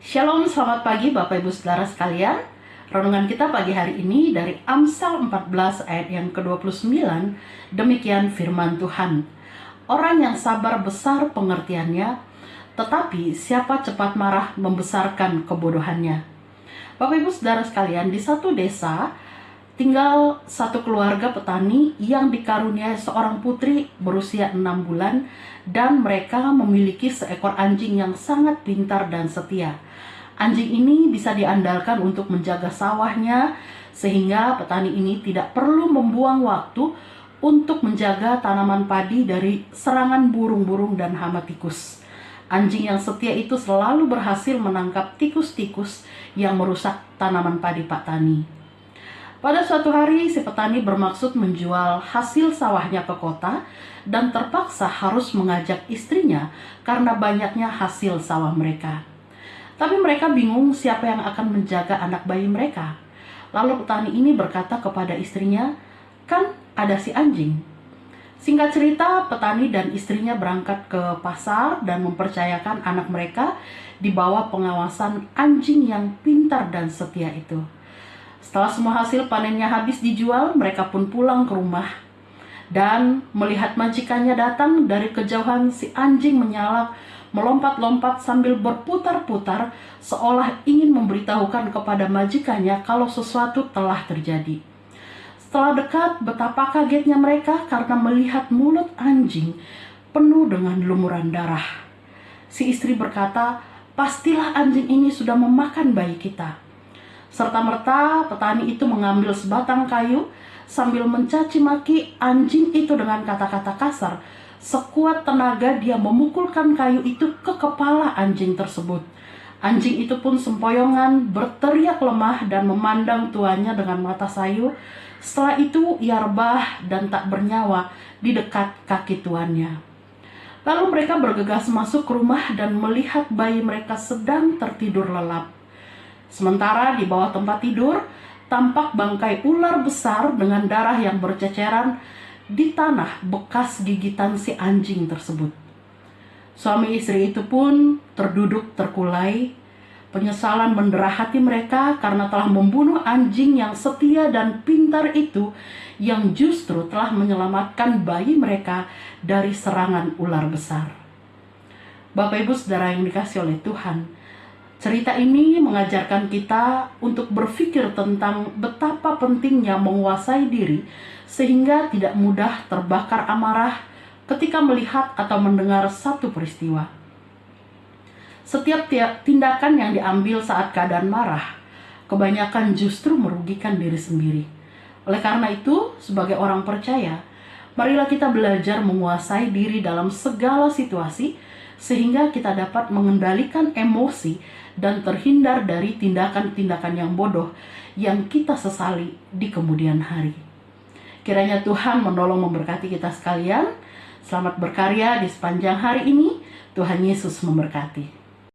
Shalom, selamat pagi Bapak Ibu Saudara sekalian. Renungan kita pagi hari ini dari Amsal 14 ayat yang ke-29. Demikian firman Tuhan. Orang yang sabar besar pengertiannya, tetapi siapa cepat marah membesarkan kebodohannya. Bapak Ibu Saudara sekalian, di satu desa tinggal satu keluarga petani yang dikaruniai seorang putri berusia 6 bulan dan mereka memiliki seekor anjing yang sangat pintar dan setia. Anjing ini bisa diandalkan untuk menjaga sawahnya sehingga petani ini tidak perlu membuang waktu untuk menjaga tanaman padi dari serangan burung-burung dan hama tikus. Anjing yang setia itu selalu berhasil menangkap tikus-tikus yang merusak tanaman padi Pak Tani. Pada suatu hari, si petani bermaksud menjual hasil sawahnya ke kota dan terpaksa harus mengajak istrinya karena banyaknya hasil sawah mereka. Tapi mereka bingung siapa yang akan menjaga anak bayi mereka. Lalu petani ini berkata kepada istrinya, "Kan ada si anjing." Singkat cerita, petani dan istrinya berangkat ke pasar dan mempercayakan anak mereka di bawah pengawasan anjing yang pintar dan setia itu. Setelah semua hasil panennya habis dijual, mereka pun pulang ke rumah. Dan melihat majikannya datang dari kejauhan, si anjing menyalak, melompat-lompat sambil berputar-putar, seolah ingin memberitahukan kepada majikannya kalau sesuatu telah terjadi. Setelah dekat, betapa kagetnya mereka karena melihat mulut anjing penuh dengan lumuran darah. Si istri berkata, "Pastilah anjing ini sudah memakan bayi kita." Serta-merta petani itu mengambil sebatang kayu sambil mencaci maki anjing itu dengan kata-kata kasar. Sekuat tenaga dia memukulkan kayu itu ke kepala anjing tersebut. Anjing itu pun sempoyongan berteriak lemah dan memandang tuannya dengan mata sayu. Setelah itu ia rebah dan tak bernyawa di dekat kaki tuannya. Lalu mereka bergegas masuk ke rumah dan melihat bayi mereka sedang tertidur lelap. Sementara di bawah tempat tidur, tampak bangkai ular besar dengan darah yang berceceran di tanah bekas gigitan si anjing tersebut. Suami istri itu pun terduduk terkulai. Penyesalan mendera hati mereka karena telah membunuh anjing yang setia dan pintar itu yang justru telah menyelamatkan bayi mereka dari serangan ular besar. Bapak Ibu Saudara yang dikasihi oleh Tuhan, cerita ini mengajarkan kita untuk berpikir tentang betapa pentingnya menguasai diri sehingga tidak mudah terbakar amarah ketika melihat atau mendengar satu peristiwa. Setiap tindakan yang diambil saat keadaan marah, kebanyakan justru merugikan diri sendiri. Oleh karena itu, sebagai orang percaya, marilah kita belajar menguasai diri dalam segala situasi sehingga kita dapat mengendalikan emosi dan terhindar dari tindakan-tindakan yang bodoh yang kita sesali di kemudian hari. Kiranya Tuhan menolong memberkati kita sekalian. Selamat berkarya di sepanjang hari ini. Tuhan Yesus memberkati.